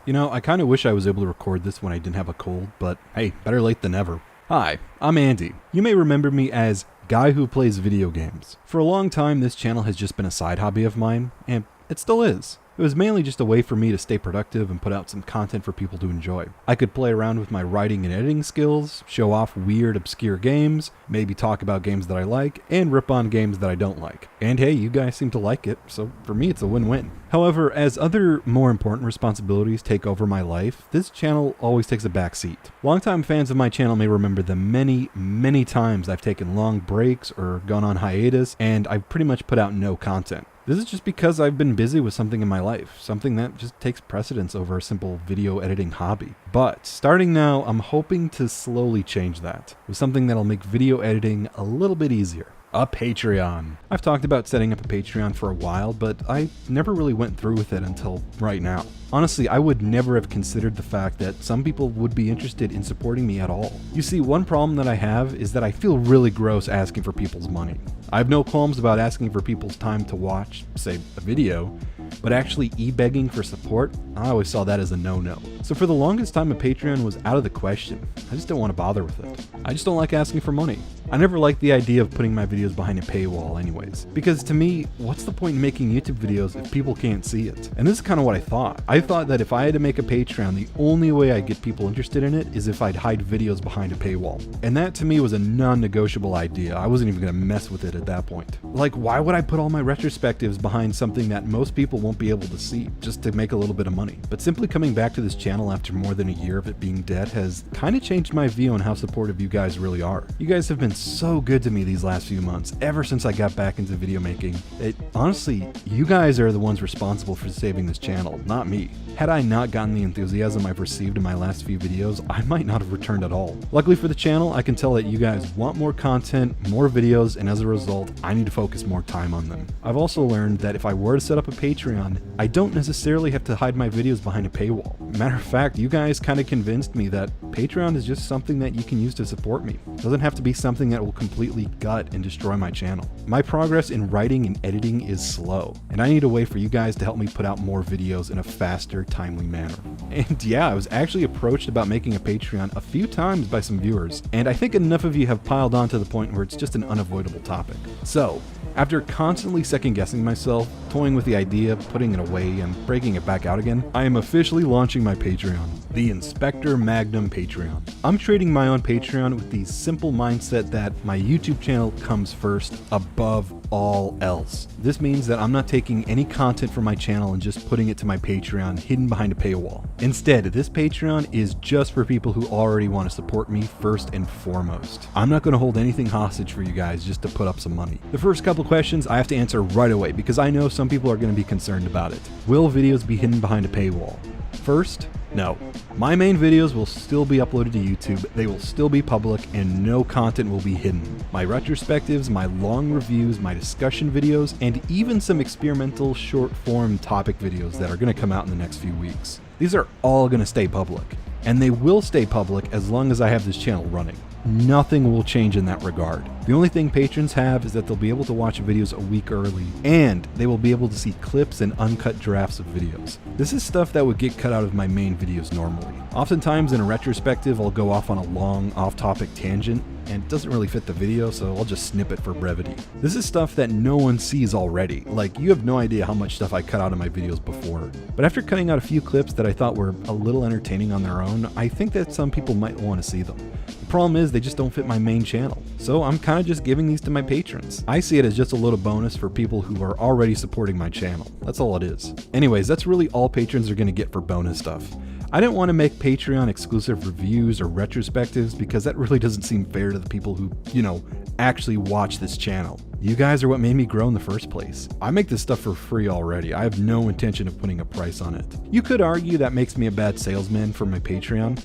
You know, I kind of wish I was able to record this when I didn't have a cold, but hey, better late than never. Hi, I'm Andy. You may remember me as Guy Who Plays Video Games. For a long time, this channel has just been a side hobby of mine, and it still is. It was mainly just a way for me to stay productive and put out some content for people to enjoy. I could play around with my writing and editing skills, show off weird, obscure games, maybe talk about games that I like, and rip on games that I don't like. And hey, you guys seem to like it, so for me it's a win-win. However, as other more important responsibilities take over my life, this channel always takes a back seat. Longtime fans of my channel may remember the many times I've taken long breaks or gone on hiatus, and I've pretty much put out no content. This is just because I've been busy with something in my life, something that just takes precedence over a simple video editing hobby. But starting now, I'm hoping to slowly change that with something that'll make video editing a little bit easier. A Patreon. I've talked about setting up a Patreon for a while, but I never really went through with it until right now. Honestly, I would never have considered the fact that some people would be interested in supporting me at all. You see, one problem that I have is that I feel really gross asking for people's money. I have no qualms about asking for people's time to watch, say, a video, but actually e-begging for support, I always saw that as a no-no. So for the longest time, a Patreon was out of the question. I just don't want to bother with it. I just don't like asking for money. I never liked the idea of putting my videos behind a paywall anyways, because to me, what's the point in making YouTube videos if people can't see it? And this is kind of what I thought. I thought that if I had to make a Patreon, the only way I'd get people interested in it is if I'd hide videos behind a paywall. And that to me was a non-negotiable idea. I wasn't even going to mess with it at that point. Like, why would I put all my retrospectives behind something that most people won't be able to see just to make a little bit of money? But simply coming back to this channel after more than a year of it being dead has kind of changed my view on how supportive you guys really are. You guys have been so good to me these last few months, ever since I got back into video making. Honestly, you guys are the ones responsible for saving this channel, not me. Had I not gotten the enthusiasm I've received in my last few videos, I might not have returned at all. Luckily for the channel, I can tell that you guys want more content, more videos, and as a result, I need to focus more time on them. I've also learned that if I were to set up a Patreon, I don't necessarily have to hide my videos behind a paywall. Matter of fact, you guys kind of convinced me that Patreon is just something that you can use to support me. It doesn't have to be something that will completely gut and destroy my channel. My progress in writing and editing is slow, and I need a way for you guys to help me put out more videos in a faster, timely manner. And yeah, I was actually approached about making a Patreon a few times by some viewers, and I think enough of you have piled on to the point where it's just an unavoidable topic. So, after constantly second-guessing myself, toying with the idea, putting it away, and breaking it back out again, I am officially launching my Patreon, the Inspector Magnum Patreon. I'm creating my own Patreon with the simple mindset that my YouTube channel comes first above all else. This means that I'm not taking any content from my channel and just putting it to my Patreon hidden behind a paywall. Instead, this Patreon is just for people who already want to support me first and foremost. I'm not going to hold anything hostage for you guys just to put up some money. The first couple questions I have to answer right away because I know some people are going to be concerned about it. Will videos be hidden behind a paywall? First, no. My main videos will still be uploaded to YouTube, they will still be public, and no content will be hidden. My retrospectives, my long reviews, my discussion videos, and even some experimental short-form topic videos that are going to come out in the next few weeks. These are all going to stay public, and they will stay public as long as I have this channel running. Nothing will change in that regard. The only thing patrons have is that they'll be able to watch videos a week early, and they will be able to see clips and uncut drafts of videos. This is stuff that would get cut out of my main videos normally. Oftentimes in a retrospective, I'll go off on a long off-topic tangent, and it doesn't really fit the video, so I'll just snip it for brevity. This is stuff that no one sees already. Like, you have no idea how much stuff I cut out of my videos before. But after cutting out a few clips that I thought were a little entertaining on their own, I think that some people might want to see them. The problem is they just don't fit my main channel. So I'm kind of just giving these to my patrons. I see it as just a little bonus for people who are already supporting my channel. That's all it is. Anyways, that's really all patrons are going to get for bonus stuff. I didn't want to make Patreon exclusive reviews or retrospectives because that really doesn't seem fair to the people who, actually watch this channel. You guys are what made me grow in the first place. I make this stuff for free already. I have no intention of putting a price on it. You could argue that makes me a bad salesman for my Patreon.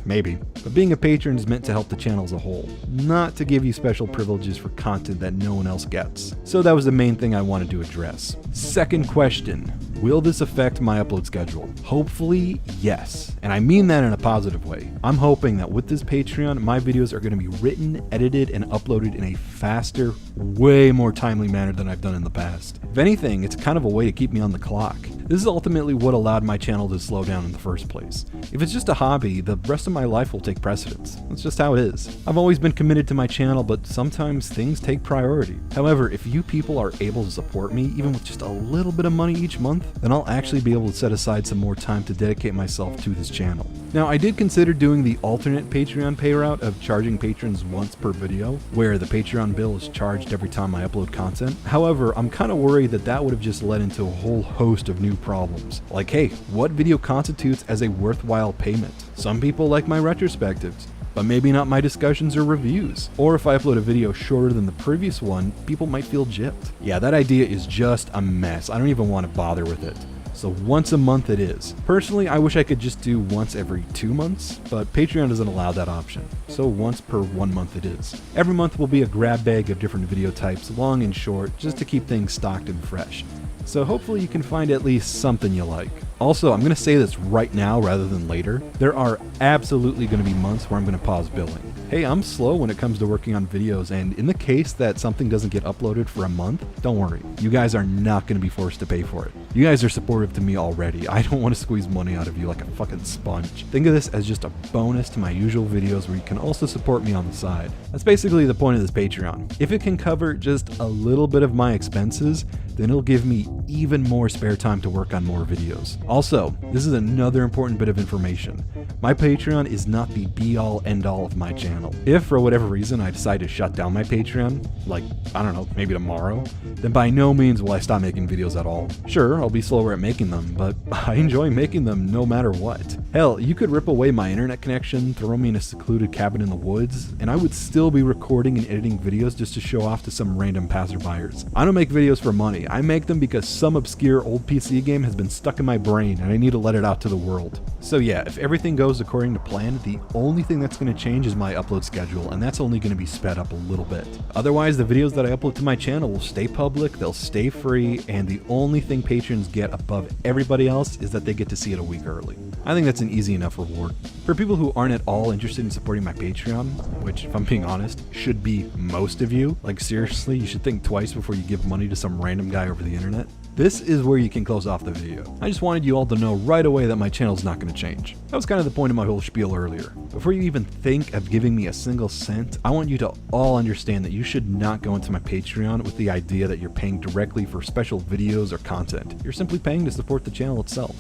Maybe. But being a patron is meant to help the channel as a whole, not to give you special privileges for content that no one else gets. So that was the main thing I wanted to address. Second question. Will this affect my upload schedule? Hopefully, yes. And I mean that in a positive way. I'm hoping that with this Patreon, my videos are going to be written, edited, and uploaded in a faster, way more timely manner than I've done in the past. If anything, it's kind of a way to keep me on the clock. This is ultimately what allowed my channel to slow down in the first place. If it's just a hobby, the rest of my life will take precedence. That's just how it is. I've always been committed to my channel, but sometimes things take priority. However, if you people are able to support me, even with just a little bit of money each month, then I'll actually be able to set aside some more time to dedicate myself to this channel. Now, I did consider doing the alternate Patreon pay route of charging patrons once per video, where the Patreon bill is charged every time I upload content. However, I'm kind of worried that that would have just led into a whole host of new problems. Like, hey, what video constitutes as a worthwhile payment? Some people like my retrospectives, but maybe not my discussions or reviews. Or if I upload a video shorter than the previous one, people might feel gypped. Yeah, that idea is just a mess. I don't even want to bother with it. So once a month it is. Personally, I wish I could just do once every 2 months, but Patreon doesn't allow that option. So once per 1 month it is. Every month will be a grab bag of different video types, long and short, just to keep things stocked and fresh. So hopefully you can find at least something you like. Also, I'm going to say this right now rather than later. There are absolutely going to be months where I'm going to pause billing. Hey, I'm slow when it comes to working on videos, and in the case that something doesn't get uploaded for a month, don't worry. You guys are not going to be forced to pay for it. You guys are supportive to me already. I don't want to squeeze money out of you like a fucking sponge. Think of this as just a bonus to my usual videos where you can also support me on the side. That's basically the point of this Patreon. If it can cover just a little bit of my expenses, then it'll give me even more spare time to work on more videos. Also, this is another important bit of information. My Patreon is not the be-all end-all of my channel. If for whatever reason I decide to shut down my Patreon, like, I don't know, maybe tomorrow, then by no means will I stop making videos at all. Sure, I'll be slower at making them, but I enjoy making them no matter what. Hell, you could rip away my internet connection, throw me in a secluded cabin in the woods, and I would still be recording and editing videos just to show off to some random passerbyers. I don't make videos for money. I make them because some obscure old PC game has been stuck in my brain and I need to let it out to the world. So yeah, if everything goes according to plan, the only thing that's going to change is my upload schedule, and that's only going to be sped up a little bit. Otherwise, the videos that I upload to my channel will stay public, they'll stay free, and the only thing patrons get above everybody else is that they get to see it a week early. I think that's an easy enough reward. For people who aren't at all interested in supporting my Patreon, which, if I'm being honest, should be most of you, like seriously, you should think twice before you give money to some random guy over the internet, this is where you can close off the video. I just wanted you all to know right away that my channel's not going to change. That was kind of the point of my whole spiel earlier. Before you even think of giving me a single cent, I want you to all understand that you should not go into my Patreon with the idea that you're paying directly for special videos or content. You're simply paying to support the channel itself.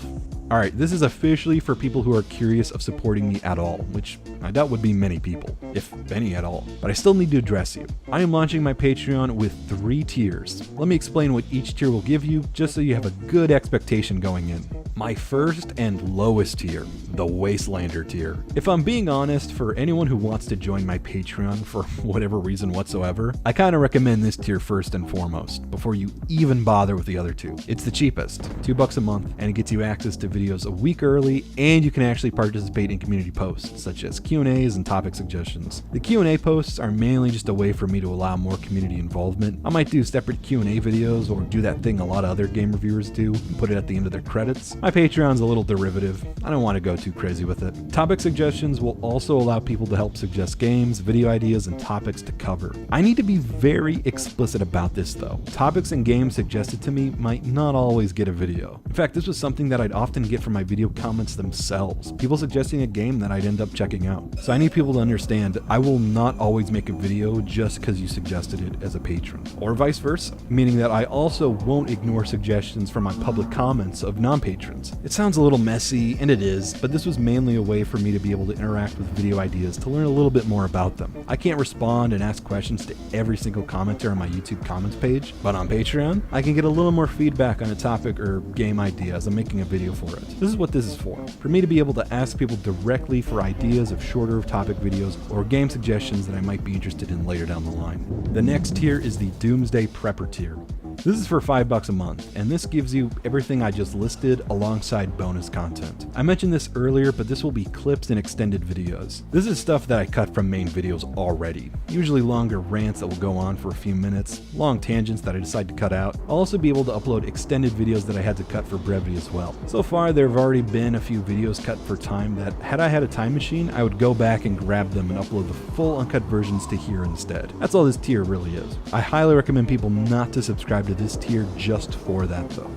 Alright, this is officially for people who are curious of supporting me at all, which I doubt would be many people, if any at all. But I still need to address you. I am launching my Patreon with 3 tiers. Let me explain what each tier will give you, just so you have a good expectation going in. My first and lowest tier, the Wastelander tier. If I'm being honest, for anyone who wants to join my Patreon for whatever reason whatsoever, I kind of recommend this tier first and foremost, before you even bother with the other 2. It's the cheapest, $2 a month, and it gets you access to videos a week early, and you can actually participate in community posts, such as Q&As and topic suggestions. The Q&A posts are mainly just a way for me to allow more community involvement. I might do separate Q&A videos, or do that thing a lot of other game reviewers do, and put it at the end of their credits. My Patreon's a little derivative. I don't want to go too crazy with it. Topic suggestions will also allow people to help suggest games, video ideas, and topics to cover. I need to be very explicit about this though. Topics and games suggested to me might not always get a video. In fact, this was something that I'd often get from my video comments themselves. People suggesting a game that I'd end up checking out. So I need people to understand I will not always make a video just because you suggested it as a patron. Or vice versa, meaning that I also won't ignore suggestions from my public comments of non-patrons. It sounds a little messy, and it is, but this was mainly a way for me to be able to interact with video ideas to learn a little bit more about them. I can't respond and ask questions to every single commenter on my YouTube comments page, but on Patreon, I can get a little more feedback on a topic or game idea as I'm making a video for it. This is what this is for me to be able to ask people directly for ideas of shorter topic videos or game suggestions that I might be interested in later down the line. The next tier is the Doomsday Prepper tier. This is for $5 a month, and this gives you everything I just listed alongside bonus content. I mentioned this earlier, but this will be clips and extended videos. This is stuff that I cut from main videos already, usually longer rants that will go on for a few minutes, long tangents that I decide to cut out. I'll also be able to upload extended videos that I had to cut for brevity as well. So far, there have already been a few videos cut for time that, had I had a time machine, I would go back and grab them and upload the full uncut versions to here instead. That's all this tier really is. I highly recommend people not to subscribe to this tier just for that though.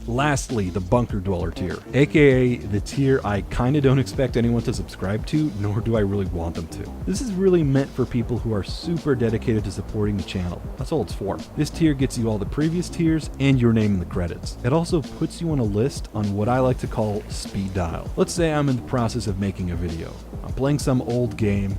Lastly, the Bunker Dweller tier, aka the tier I kinda don't expect anyone to subscribe to, nor do I really want them to. This is really meant for people who are super dedicated to supporting the channel. That's all it's for. This tier gets you all the previous tiers and your name in the credits. It also puts you on a list on what I like to call speed dial. Let's say I'm in the process of making a video. I'm playing some old game,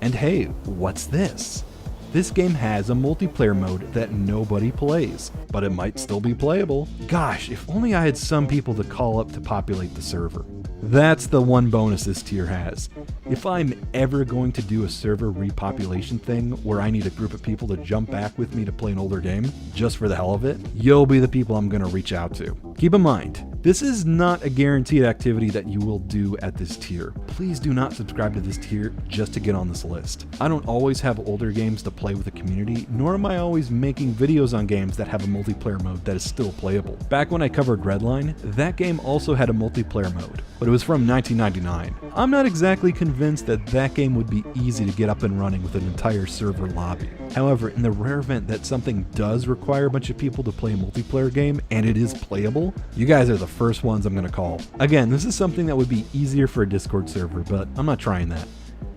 and hey, what's this? This game has a multiplayer mode that nobody plays, but it might still be playable. Gosh, if only I had some people to call up to populate the server. That's the one bonus this tier has. If I'm ever going to do a server repopulation thing where I need a group of people to jump back with me to play an older game, just for the hell of it, you'll be the people I'm going to reach out to. Keep in mind, this is not a guaranteed activity that you will do at this tier. Please do not subscribe to this tier just to get on this list. I don't always have older games to play with the community, nor am I always making videos on games that have a multiplayer mode that is still playable. Back when I covered Redline, that game also had a multiplayer mode, but it was from 1999. I'm not exactly convinced that that game would be easy to get up and running with an entire server lobby. However, in the rare event that something does require a bunch of people to play a multiplayer game and it is playable, you guys are the first ones I'm going to call. Again, this is something that would be easier for a Discord server, but I'm not trying that.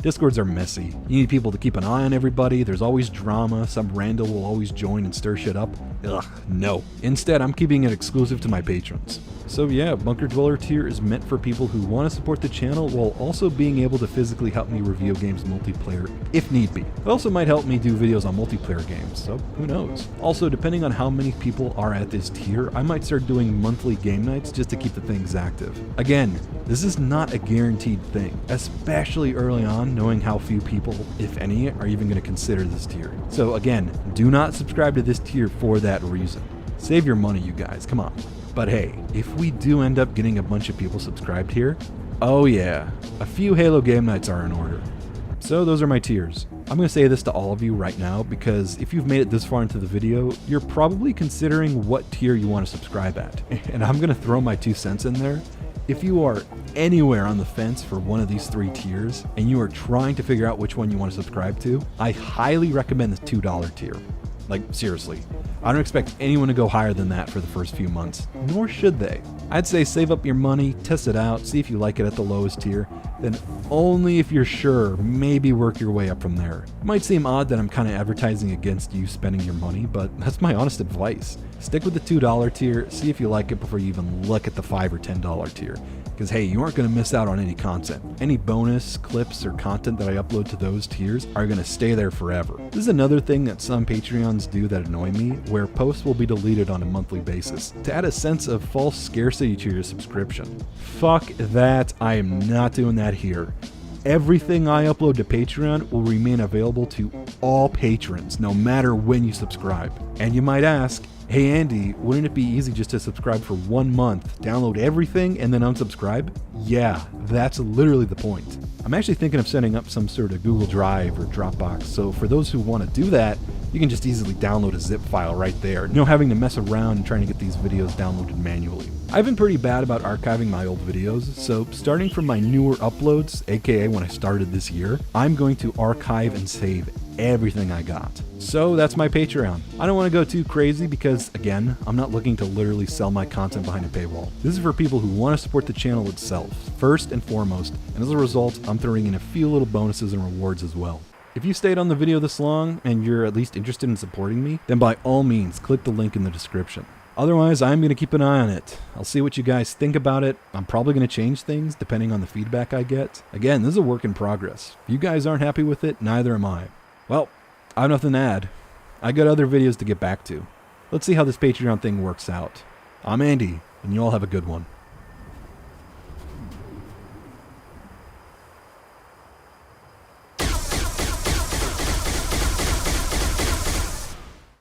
Discords are messy. You need people to keep an eye on everybody, there's always drama, some rando will always join and stir shit up. Ugh, no. Instead, I'm keeping it exclusive to my patrons. So yeah, Bunker Dweller tier is meant for people who want to support the channel while also being able to physically help me review games multiplayer if need be. It also might help me do videos on multiplayer games, so who knows. Also, depending on how many people are at this tier, I might start doing monthly game nights just to keep the things active. Again, this is not a guaranteed thing, especially early on, knowing how few people, if any, are even going to consider this tier. So again, do not subscribe to this tier for that reason. Save your money, you guys, come on. But hey, if we do end up getting a bunch of people subscribed here, oh yeah, a few Halo game nights are in order. So those are my tiers. I'm going to say this to all of you right now because if you've made it this far into the video, you're probably considering what tier you want to subscribe at. And I'm going to throw my 2 cents in there. If you are anywhere on the fence for one of these 3 tiers and you are trying to figure out which one you want to subscribe to, I highly recommend the $2 tier. Like, seriously. I don't expect anyone to go higher than that for the first few months, nor should they. I'd say save up your money, test it out, see if you like it at the lowest tier, then only if you're sure, maybe work your way up from there. It might seem odd that I'm kind of advertising against you spending your money, but that's my honest advice. Stick with the $2 tier, see if you like it before you even look at the $5 or $10 tier. Because hey, you aren't going to miss out on any content. Any bonus, clips, or content that I upload to those tiers are going to stay there forever. This is another thing that some Patreons do that annoy me, where posts will be deleted on a monthly basis, to add a sense of false scarcity to your subscription. Fuck that, I am not doing that here. Everything I upload to Patreon will remain available to all patrons, no matter when you subscribe. And you might ask, hey Andy, wouldn't it be easy just to subscribe for 1 month, download everything, and then unsubscribe? Yeah, that's literally the point. I'm actually thinking of setting up some sort of Google Drive or Dropbox, so for those who want to do that, you can just easily download a zip file right there, no having to mess around and trying to get these videos downloaded manually. I've been pretty bad about archiving my old videos, so starting from my newer uploads, aka when I started this year, I'm going to archive and save everything I got. So that's my Patreon. I don't want to go too crazy because, again, I'm not looking to literally sell my content behind a paywall. This is for people who want to support the channel itself, first and foremost, and as a result, I'm throwing in a few little bonuses and rewards as well. If you stayed on the video this long and you're at least interested in supporting me, then by all means, click the link in the description. Otherwise, I'm going to keep an eye on it. I'll see what you guys think about it. I'm probably going to change things depending on the feedback I get. Again, this is a work in progress. If you guys aren't happy with it, neither am I. Well, I have nothing to add. I got other videos to get back to. Let's see how this Patreon thing works out. I'm Andy, and you all have a good one.